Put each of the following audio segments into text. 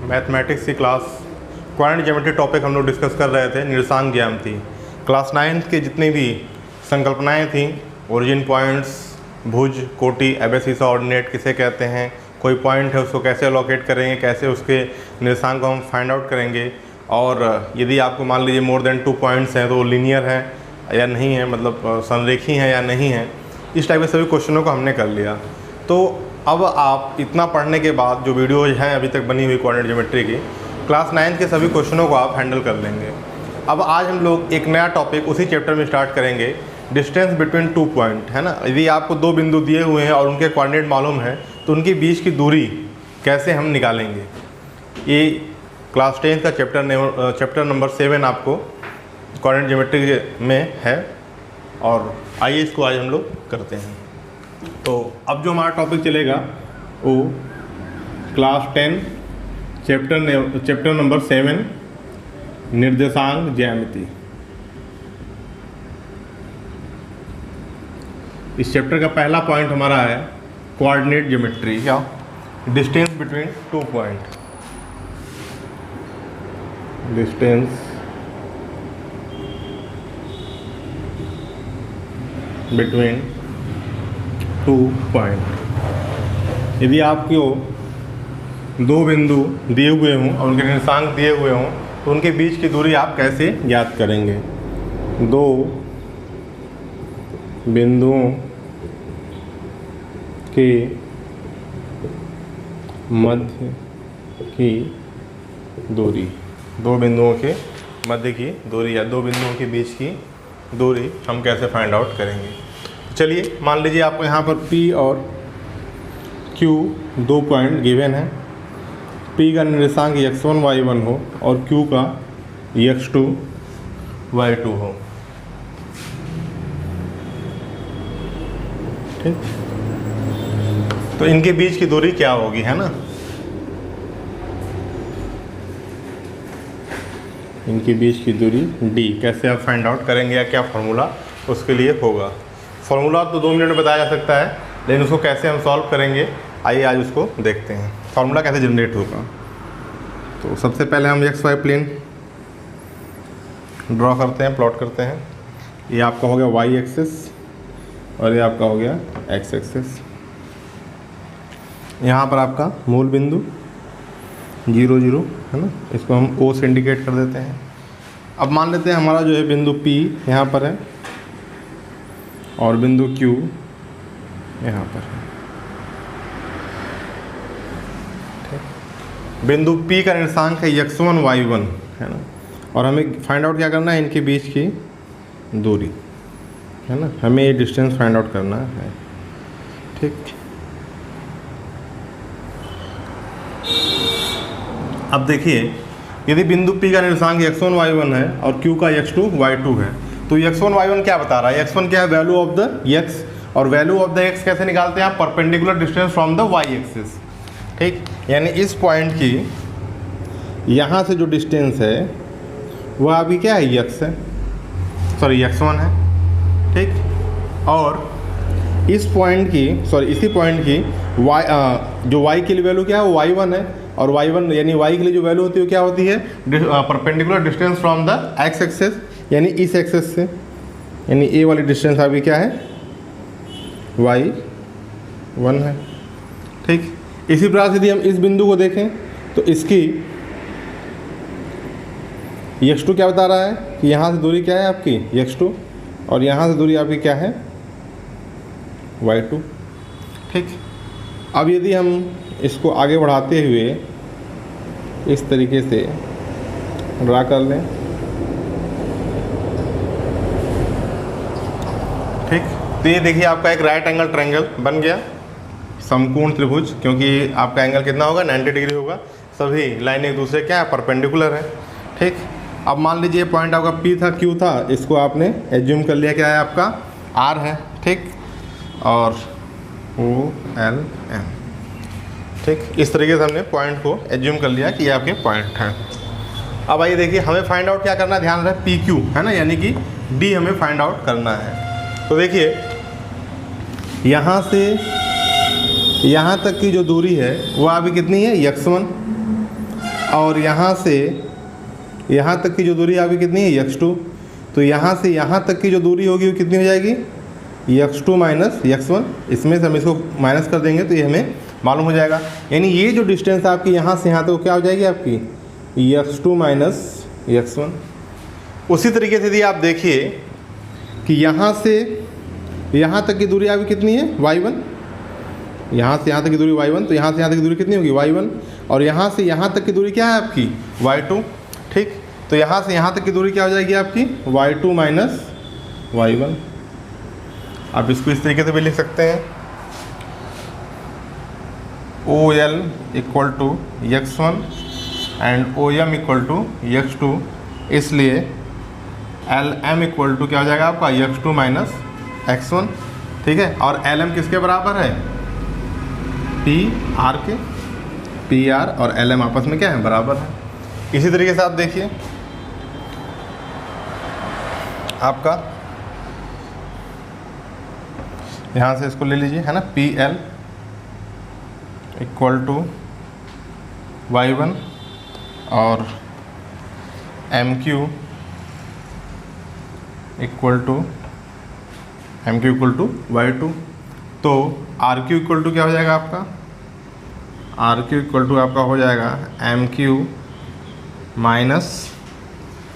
Mathematics की class quadrant geometry topic हम लोग डिस्कस कर रहे थे, निर्देशांक ज्यामिति। क्लास 9th की जितनी भी संकल्पनाएं थी, ओरिजिन पॉइंट्स, भुज, कोटि, एबेसिस, ऑर्डिनेट किसे कहते हैं, कोई पॉइंट है उसको कैसे लोकेट करेंगे, कैसे उसके निर्देशांक को हम फाइंड आउट करेंगे, और यदि आपको मान लीजिए मोर देन 2 पॉइंट्स हैं तो वो लीनियर है या नहीं है, मतलब संरेखी है या नहीं है, इस टाइप के सभी क्वेश्चनों को हमने कर लिया। तो अब आप इतना पढ़ने के बाद जो वीडियोज हैं अभी तक बनी हुई क्वाड्रेंट ज्योमेट्री की, क्लास 9th के सभी क्वेश्चनों को आप हैंडल कर लेंगे। अब आज हम लोग एक नया टॉपिक उसी चैप्टर में स्टार्ट करेंगे, डिस्टेंस बिटवीन 2 पॉइंट, है ना। यदि आपको 2 बिंदु दिए हुए हैं और उनके कोऑर्डिनेट मालूम है तो उनके बीच की दूरी कैसे हम निकालेंगे, ये क्लास 10 का चैप्टर नंबर 7 आपको क्वाड्रेंट ज्योमेट्री में है। और आइए इसको आज हम लोग करते हैं। तो अब जो हमारा टॉपिक चलेगा वो क्लास 10 चैप्टर नंबर 7 निर्देशांक ज्यामिति। इस चैप्टर का पहला पॉइंट हमारा है कोऑर्डिनेट ज्योमेट्री, क्या distance between 2 point, distance between 2 point. यदि आपको 2 बिंदु दिए हुए हों और उनके निर्देशांक दिए हुए हों तो उनके बीच की दूरी आप कैसे ज्ञात करेंगे। 2 बिंदुओं के मध्य की दूरी, 2 बिंदुओं के मध्य की दूरी या 2 बिंदुओं के बीच की दूरी हम कैसे फाइंड आउट करेंगे। चलिए मान लीजिए आपको यहाँ पर P और Q 2 पॉइंट गिवन है। P का निर्देशांक x1 y1 हो और Q का x2 y2 हो, ठीक। तो इनके बीच की दूरी क्या होगी, है ना। इनके बीच की दूरी d कैसे आप फाइंड आउट करेंगे या क्या फार्मूला उसके लिए होगा। फार्मूला तो 2 मिनट में बताया जा सकता है, लेकिन उसको कैसे हम सॉल्व करेंगे आइए आज उसको देखते हैं। फार्मूला कैसे जनरेट होगा। तो सबसे पहले हम XY प्लेन ड्रॉ करते हैं, प्लॉट करते हैं। ये आपका हो गया Y एक्सिस और ये आपका हो गया X एक्सिस। यहाँ पर आपका मूल बिंदु 0 0 है ना, इसको हम O से इंडिकेट कर देते हैं। अब मान लेते हैं हमारा जो है बिंदु P यहाँ पर है और बिंदु Q यहाँ पर है, ठीक। बिंदु P का निर्देशांक है x1 y1, है ना, और हमें फाइंड आउट क्या करना है, इनके बीच की दूरी, है ना। हमें ये डिस्टेंस फाइंड आउट करना है, ठीक। अब देखिए यदि बिंदु P का निर्देशांक x1 y1 है और Q का x2 y2 है, तो x1 y1 क्या बता रहा है, x1 क्या है, वैल्यू ऑफ द x, और वैल्यू ऑफ द x कैसे निकालते हैं आप, perpendicular distance from the y axis, ठीक। यानी इस पॉइंट की यहाँ से जो डिस्टेंस है वह अभी क्या है, x है, सॉरी x1 है, ठीक। और इस पॉइंट की, सॉरी इसी पॉइंट की y जो y के लिए वैल्यू क्या है, वो y1 है, और y1 यानी y के लिए जो वैल्यू होती है वो क्या होती है, perpendicular distance from the x axis, यानी इस एक्सिस से, यानी a वाली डिस्टेंस अभी क्या है, y1 है, ठीक। इसी प्रकार से यदि हम इस बिंदु को देखें तो इसकी x2 क्या बता रहा है कि यहाँ से दूरी क्या है आपकी x2, और यहाँ से दूरी आपकी क्या है y2, ठीक। अब यदि हम इसको आगे बढ़ाते हुए इस तरीके से ड्रा कर लें, ठीक। तो ये देखिए आपका एक राइट एंगल ट्रायंगल बन गया, समकोण त्रिभुज, क्योंकि आपका एंगल कितना होगा, 90 डिग्री होगा, सभी लाइन एक दूसरे क्या है, परपेंडिकुलर है, ठीक। अब मान लीजिए पॉइंट आपका P था, Q था, इसको आपने एज्यूम कर लिया क्या है, आपका R है, ठीक, और OL M, ठीक। इस तरीके से हमने पॉइंट को एज्यूम कर लिया कि ये आपके पॉइंट हैं। अब आइए देखिए हमें फाइंड आउट क्या करना है, ध्यान रहे PQ है ना, यानी कि D हमें फाइंड आउट करना है। तो देखिए यहाँ से यहाँ तक की जो दूरी है वो अभी कितनी है, x1, और यहाँ से यहाँ तक की जो दूरी आपकी कितनी है x2, तो यहाँ से यहाँ तक की जो दूरी होगी वो कितनी हो जाएगी x2 माइनस x1। इसमें से हम इसको माइनस कर देंगे तो ये हमें मालूम हो जाएगा। यानी ये जो डिस्टेंस आपकी यहाँ से यहाँ तक क्या हो जाएगी आपकी x2 माइनस x1। उसी तरीके से यदि आप देखिए कि यहाँ से यहाँ तक की दूरी आपकी कितनी है y1, यहाँ से यहाँ तक की दूरी y1, तो यहाँ से यहाँ तक की दूरी कितनी होगी y1, और यहाँ से यहाँ तक की दूरी क्या है आपकी y2। ठीक, तो यहाँ से यहाँ तक की दूरी क्या हो जाएगी आपकी y2 माइनस y1। आप इसको इस तरीके से भी लिख सकते हैं, OL equal to x1 and OM equal to x2, इसलिए LM इक्वल टू क्या हो जाएगा आपका x2 माइनस x1। ठीक है, और LM किसके बराबर है PR के, PR और LM आपस में क्या है बराबर है। इसी तरीके से आप देखिए आपका यहाँ से इसको ले लीजिए है ना, PL इक्वल टू y1 और MQ इक्वल टू y2। तो RQ इक्वल टू क्या हो जाएगा आपका, RQ इक्वल टू आपका हो जाएगा MQ minus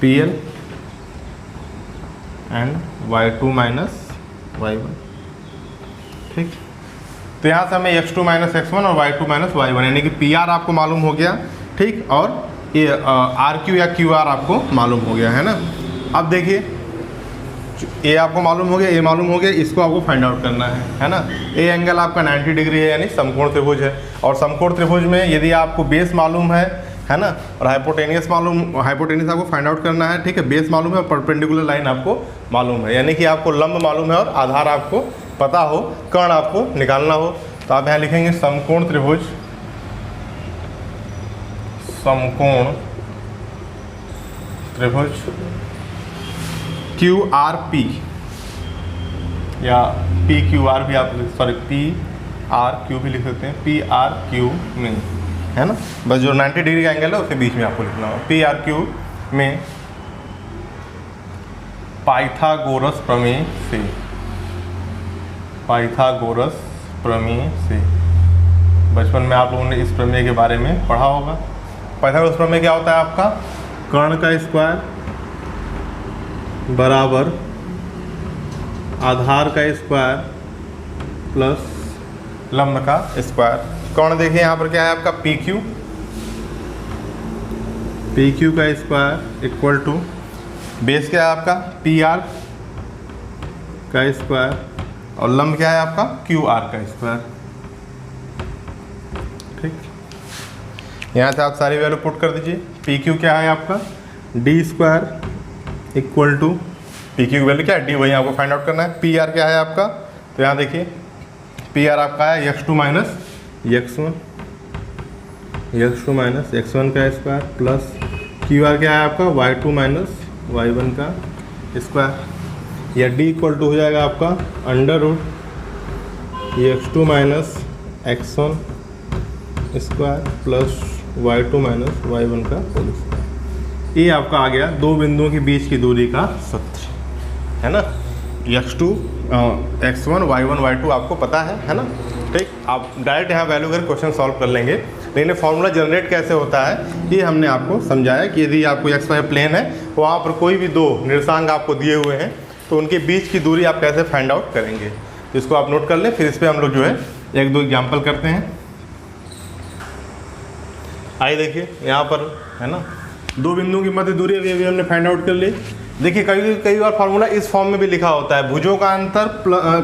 PL and y2 minus y1। ठीक, तो यहाँ से हमें x2 माइनस x1 और y2 माइनस y1 यानी कि PR आपको मालूम हो गया। ठीक, और ये RQ या QR आपको मालूम हो गया है ना। अब देखिए ये आपको मालूम हो गया, ये मालूम हो गया, इसको आपको फाइंड आउट करना है ना। ए एंगल आपका 90 डिग्री है यानी समकोण त्रिभुज है, और समकोण त्रिभुज में यदि आपको बेस मालूम है ना, और हाइपोटेनियस आपको फाइंड आउट करना है। ठीक है, बेस मालूम है और परपेंडिकुलर लाइन आपको मालूम है, यानी कि आपको लंब मालूम है और आधार आपको पता हो, कर्ण आपको निकालना हो। तो आप यहाँ लिखेंगे समकोण त्रिभुज QRP या PQR भी आप PRQ भी लिख सकते हैं, PRQ में है ना, बस जो 90 डिग्री का एंगल है उसके बीच में आपको लिखना होगा। PRQ में पाइथागोरस प्रमेय से बचपन में आप लोगों ने इस प्रमेय के बारे में पढ़ा होगा। पाइथागोरस प्रमेय क्या होता है आपका, कर्ण का स्क्वायर बराबर आधार का स्क्वायर प्लस लंब का स्क्वायर। कर्ण देखिए यहाँ पर क्या है आपका PQ का स्क्वायर इक्वल टू बेस क्या है आपका PR का स्क्वायर और लंब क्या है आपका QR का स्क्वायर। ठीक, यहाँ से आप सारी वैल्यू पुट कर दीजिए। PQ क्या है आपका D square equal to PQ की वैल्यू क्या है D, वही आपको फाइंड आउट करना है। PR क्या है आपका, तो यहाँ देखिए PR आपका है x2 माइनस x1 का स्क्वायर प्लस QR क्या है आपका y2 माइनस y1 का स्क्वायर, या D इक्वल टू हो जाएगा आपका under root x2 minus x1 square plus y2 minus y1 का होल स्क्वायर। ये आपका आ गया दो बिंदुओं के बीच की दूरी का सूत्र है ना। x2 x1 y1 y2 आपको पता है ना। ठीक, आप डायरेक्ट यहाँ वैल्यू कर क्वेश्चन सॉल्व कर लेंगे, लेकिन फार्मूला जनरेट कैसे होता है ये हमने आपको समझाया कि यदि आपको xy प्लेन है, वहाँ पर कोई भी दो निर्देशांक आपको दिए हुए हैं तो उनके बीच की दूरी आप कैसे फाइंड आउट करेंगे, इसको आप नोट कर लें। फिर इस पर हम लोग जो है एक दो एग्जाम्पल करते हैं। आइए देखिए यहाँ पर है ना, दो बिंदुओं की मध्य दूरी अभी हमने फाइंड आउट कर ली। देखिए कई बार फार्मूला इस फॉर्म में भी लिखा होता है, भुजों का अंतर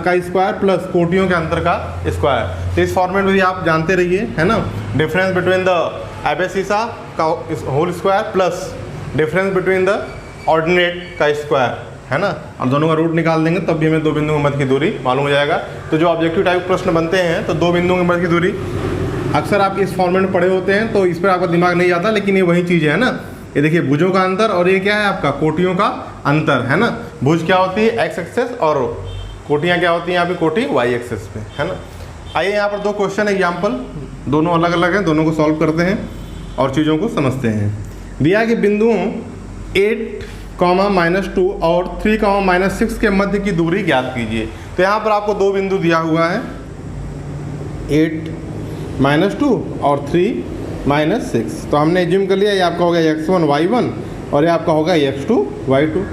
का स्क्वायर प्लस कोटियों के अंतर का स्क्वायर। तो इस फॉर्मेट में भी आप जानते रहिए है ना, डिफरेंस बिटवीन द एबेसिसा का whole square plus difference between the ordinate का स्क्वायर है ना, और दोनों का रूट निकाल देंगे तब भी हमें दो बिंदुओं के मध्य की दूरी मालूम हो जाएगा। तो जो ऑब्जेक्टिव टाइप प्रश्न बनते हैं तो दो बिंदुओं के मध्य की दूरी अक्सर आप इस फॉर्मेट में पढ़े होते हैं तो इस पर आपका दिमाग नहीं जाता, लेकिन ये वही चीज़ है ना। ये देखिए भुजों का अंतर और ये क्या है आपका कोटियों का अंतर है ना। भुज क्या होती है एक्स एक्सेस और कोटियाँ क्या होती हैं यहाँ पे कोटि वाई एक्सेस पे है ना। आइए यहाँ पर दो क्वेश्चन एग्जाम्पल, दोनों अलग अलग हैं, दोनों को सॉल्व करते हैं। और चीज़ों को समझते हैं। दिया कि बिंदुओं 8, -2 और 3, -6 के मध्य की दूरी ज्ञात कीजिए। तो यहाँ पर आपको दो बिंदु दिया हुआ है, 8, -2 और 3, -6। तो हमने एज्यूम कर लिया ये आपका होगा x1 y1 और ये आपका होगा x2 y2।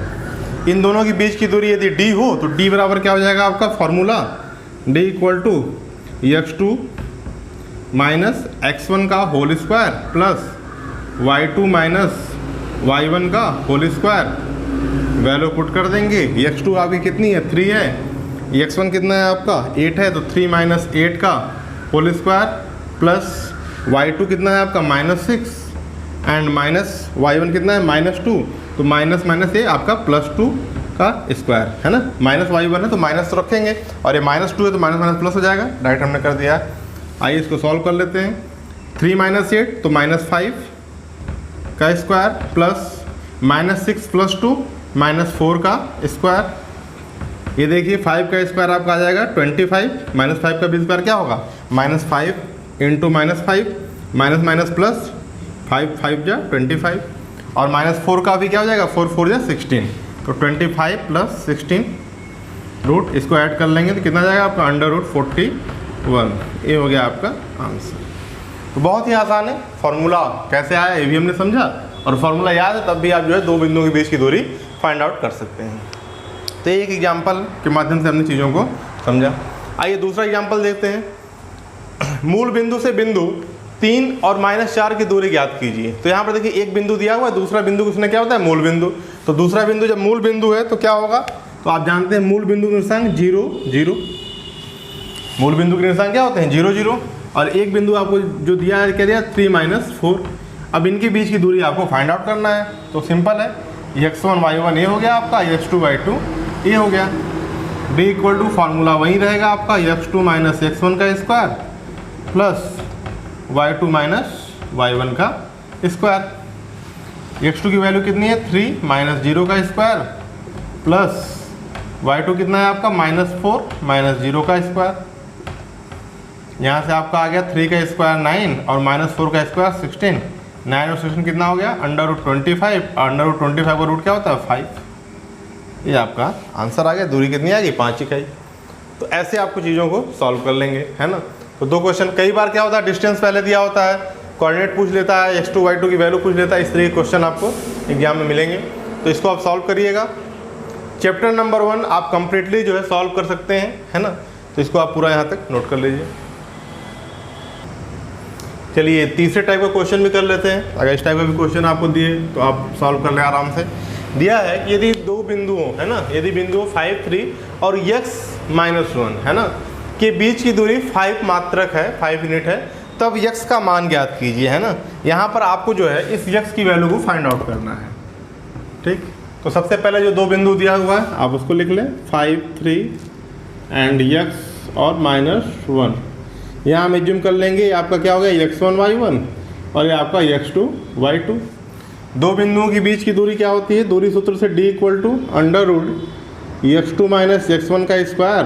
इन दोनों के बीच की दूरी यदि d हो तो d बराबर क्या हो जाएगा आपका फॉर्मूला, d = x2 - x1 का whole square plus y2 - y1 का होल स्क्वायर। वैल्यू पुट कर देंगे, x2 आपकी कितनी है 3 है, x1 कितना है आपका 8 है, तो 3 - 8 का होल स्क्वायर प्लस y2 कितना है आपका -6 एंड माइनस y1 कितना है -2, तो माइनस ये आपका +2 का स्क्वायर है ना। -y1 है तो माइनस तो रखेंगे और ये -2 है तो माइनस प्लस हो जाएगा, डायरेक्ट हमने कर दिया। आइए इसको सॉल्व कर लेते हैं। 3 - 8 तो -5 का स्क्वायर प्लस -6 + 2 -4 का स्क्वायर। ये देखिए 5 का स्क्वायर आपका आ जाएगा 25, -5 का भी स्क्वायर क्या होगा -5 × -5 माइनस प्लस 5 5 जा 25 और -4 का भी क्या हो जाएगा 4 4 जा 16, तो 25 + 16 रूट इसको ऐड कर लेंगे तो कितना जाएगा आपका √41। ये हो गया आपका आंसर। तो बहुत ही आसान है, फार्मूला कैसे आया ये भी हमने समझा और फार्मूला याद है तब भी आप जो है दो बिंदुओं के बीच की दूरी फाइंड आउट कर सकते हैं। तो एक एग्जाम्पल के माध्यम से हमने चीज़ों को समझा। आइए दूसरा एग्जाम्पल देखते हैं। मूल बिंदु से बिंदु 3 और -4 की दूरी ज्ञात कीजिए। तो यहाँ पर देखिए एक बिंदु दिया हुआ है, दूसरा बिंदु उसने क्या होता है मूल बिंदु। तो दूसरा बिंदु जब मूल बिंदु है तो क्या होगा, तो आप जानते हैं मूल बिंदु के निर्देशांक 0 0, मूल बिंदु के निर्देशांक क्या होते हैं 0 0, और एक बिंदु आपको जो दिया है क्या दिया 3 - 4। अब इनके बीच की दूरी आपको फाइंड आउट करना है, तो सिंपल है, x1 y1 ये हो गया आपका, x2 y2 ये हो गया। d = फार्मूला वही रहेगा आपका x2 - x1 का स्क्वायर प्लस y2 - y1 का स्क्वायर। x2 की वैल्यू कितनी है 3 - 0 का स्क्वायर प्लस y2 कितना है आपका -4 - 0 का स्क्वायर। यहाँ से आपका आ गया 3 का स्क्वायर 9 और -4 का स्क्वायर 16। 9 और 16 कितना हो गया √25, √25 का रूट क्या होता है 5। ये आपका आंसर आ गया। दूरी कितनी आ गई 5 इकाई। तो ऐसे आपको चीज़ों को सॉल्व कर लेंगे, है ना। तो दो क्वेश्चन, कई बार क्या होता है डिस्टेंस पहले दिया होता है, कोऑर्डिनेट पूछ लेता है, x2 y2 की वैल्यू पूछ लेता है, इस तरह के क्वेश्चन आपको एग्जाम में मिलेंगे। तो इसको आप सॉल्व करिएगा। चैप्टर नंबर 1 आप कंप्लीटली जो है सॉल्व कर सकते हैं, है ना। तो इसको आप पूरा यहाँ तक नोट कर लीजिए। चलिए तीसरे टाइप का क्वेश्चन भी कर लेते हैं। अगर इस टाइप का भी क्वेश्चन आपको दिए तो आप सॉल्व कर लें आराम से। दिया है कि यदि दो बिंदुओं, है ना, यदि बिंदुओं 5 3 और x - 1 है ना के बीच की दूरी 5 मात्रक है, 5 यूनिट है, तब x का मान ज्ञात कीजिए, है ना। यहाँ पर आपको जो है इस x की वैल्यू को फाइंड आउट करना है, ठीक। तो सबसे पहले जो दो बिंदु दिया हुआ है आप उसको लिख लें 5 3 एंड x और -1। यहाँ हम एज्यूम कर लेंगे आपका क्या हो गया x1 y1 और ये आपका x2 y2। दो बिंदुओं के बीच की दूरी क्या होती है, दूरी सूत्र से d = √x2 - x1 का स्क्वायर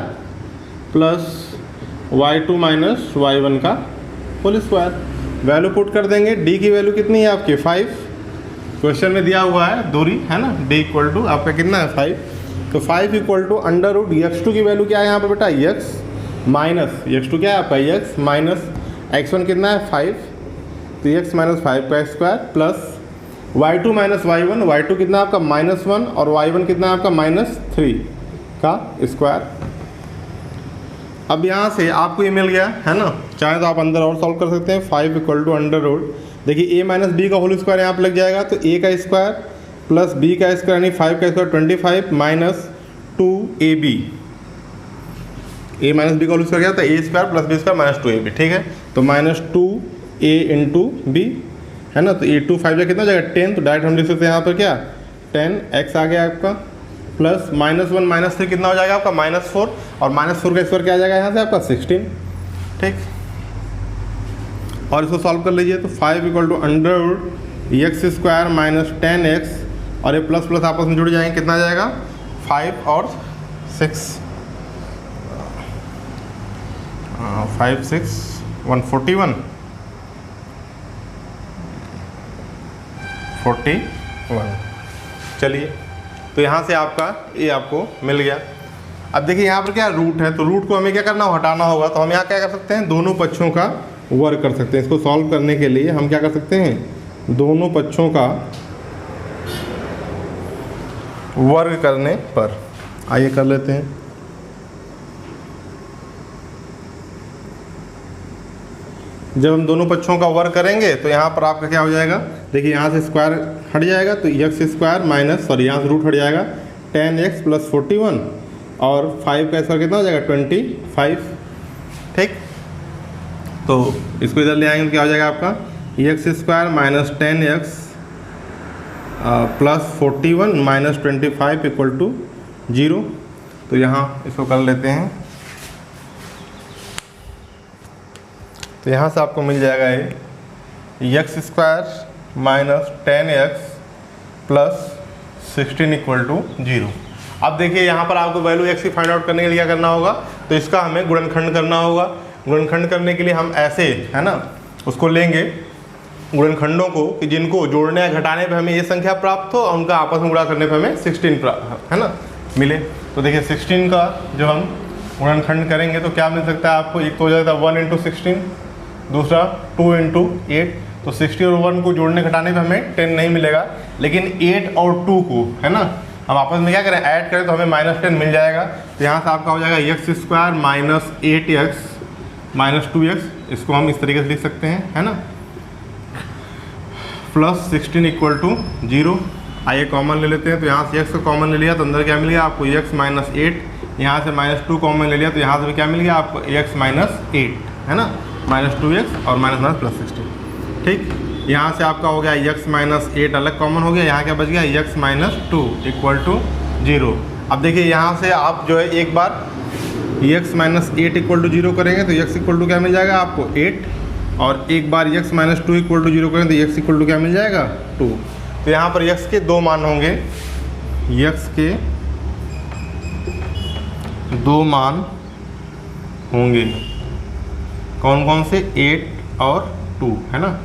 प्लस y2 - y1 का होल स्क्वायर। वैल्यू पुट कर देंगे, d की वैल्यू कितनी है आपकी 5, क्वेश्चन में दिया हुआ है दूरी, है ना। d = आपका कितना है 5, तो 5 = x2 की वैल्यू क्या है यहाँ पर बेटा x माइनस x2 क्या है आपका x माइनस x1 कितना है 5, तो x - 5 का square plus y2 - y1, y2 कितना आपका -1 और y1 कितना आपका -3 का स्क्वायर। अब यहाँ से आपको ये मिल गया, है ना। चाहे तो आप अंदर और सॉल्व कर सकते हैं। 5 = देखिए a - b का होल स्क्वायर यहाँ पर लग जाएगा, तो a का स्क्वायर प्लस b का स्क्वायर यानी 5 का square 25 minus 2ab। a - b का होल स्क्वायर क्या होता है a² + b² - 2ab, ठीक है। तो -2a × b, है ना। तो ये 2 5 कितना हो जाएगा 10, तो डायरेक्ट हम लिख सकते हैं यहाँ पर क्या 10x आ गया आपका, प्लस -1 - 3 कितना हो जाएगा आपका -4 और -4 का स्क्वायर क्या आ जाएगा यहाँ से आपका 16, ठीक। और इसको सॉल्व कर लीजिए। तो 5 = x² - 10x और ये प्लस प्लस आपस में जुड़ जाएंगे, कितना आ जाएगा 5 और 6 5 6 141 41। चलिए, तो यहाँ से आपका ये आपको मिल गया। अब देखिए यहाँ पर क्या रूट है, तो रूट को हमें क्या करना हो, हटाना होगा। तो हम यहाँ क्या कर सकते हैं, दोनों पक्षों का वर्ग कर सकते हैं। इसको सॉल्व करने के लिए हम क्या कर सकते हैं, दोनों पक्षों का वर्ग करने पर, आइए कर लेते हैं। जब हम दोनों पक्षों का वर्ग करेंगे तो यहाँ पर आपका क्या हो जाएगा, देखिए यहाँ से स्क्वायर हट जाएगा तो एक्स स्क्वायर माइनस, सॉरी यहाँ से रूट हट जाएगा 10x + 41 और 5 का स्क्वायर कितना हो जाएगा 25। ठीक, तो इसको इधर ले आएंगे तो क्या हो जाएगा आपका x square minus 10x + 41 minus 25 = 0। तो यहाँ इसको कर लेते हैं, तो यहाँ से आपको मिल जाएगा ये एक्स स्क्वायर माइनस 10x + 16 = 0। अब देखिए यहाँ पर आपको वैल्यू एक्स की फाइंड आउट करने के लिए क्या करना होगा, तो इसका हमें गुणनखंड करना होगा। गुणनखंड करने के लिए हम ऐसे, है ना, उसको लेंगे गुणनखंडों को कि जिनको जोड़ने या घटाने पे हमें ये संख्या प्राप्त हो और उनका आपस में गुणा करने पे हमें 16 प्राप्त, है ना, मिले। तो देखिए 16 का जो हम गुणनखंड करेंगे तो क्या मिल सकता है आपको, एक तो हो जाता है 1 × 16, दूसरा 2 × 8। तो 60 और 1 को जोड़ने घटाने पे हमें 10 नहीं मिलेगा, लेकिन 8 और 2 को, है ना, हम आपस में क्या करें, ऐड करें तो हमें -10 मिल जाएगा। तो यहाँ से आपका हो जाएगा x square minus 8x minus 2x, इसको हम इस तरीके से लिख सकते हैं, है ना, + 16 = 0। आइए कॉमन ले लेते हैं, तो यहाँ से x को कॉमन ले लिया तो अंदर क्या मिल गया आपको x - 8, यहाँ से -2 कॉमन ले लिया तो यहाँ से भी क्या मिल गया आपको x - 8, है ना, -2x और माइनस + 16। ठीक, यहाँ से आपका हो गया x - 8 अलग कॉमन हो गया, यहाँ क्या बच गया x - 2 = 0। अब देखिए यहाँ से आप जो है एक बार x - 8 = 0 करेंगे तो x = क्या मिल जाएगा आपको 8, और एक बार x - 2 = 0 करें तो x = क्या मिल जाएगा 2। तो यहाँ पर x के 2 मान होंगे, x के 2 मान होंगे, कौन कौन से, 8 और 2, है ना,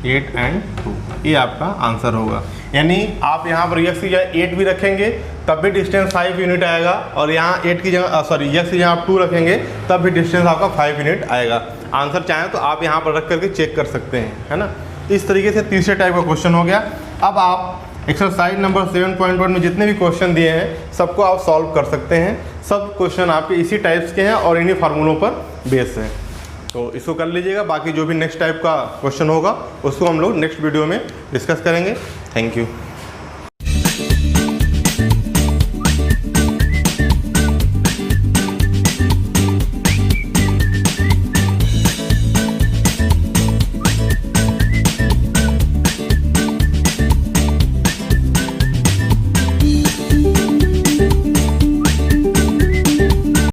8 और 2, ये आपका आंसर होगा। यानी आप यहाँ पर x की जगह 8 भी रखेंगे तब भी डिस्टेंस 5 यूनिट आएगा, और यहाँ 8 की जगह सॉरी x की जगह आप 2 रखेंगे तब भी डिस्टेंस आपका 5 यूनिट आएगा। आंसर चाहें तो आप यहाँ पर रख करके चेक कर सकते हैं, है ना। इस तरीके से तीसरे टाइप का क्वेश्चन हो गया। अब आप एक्सरसाइज नंबर 7.1 में जितने भी क्वेश्चन दिए हैं सबको आप सॉल्व कर सकते हैं। सब क्वेश्चन आपके इसी टाइप्स के हैं और इन्हीं फार्मूलों पर बेस हैं, तो इसको कर लीजिएगा। बाकी जो भी नेक्स्ट टाइप का क्वेश्चन होगा उसको हम लोग नेक्स्ट वीडियो में डिस्कस करेंगे। Thank you.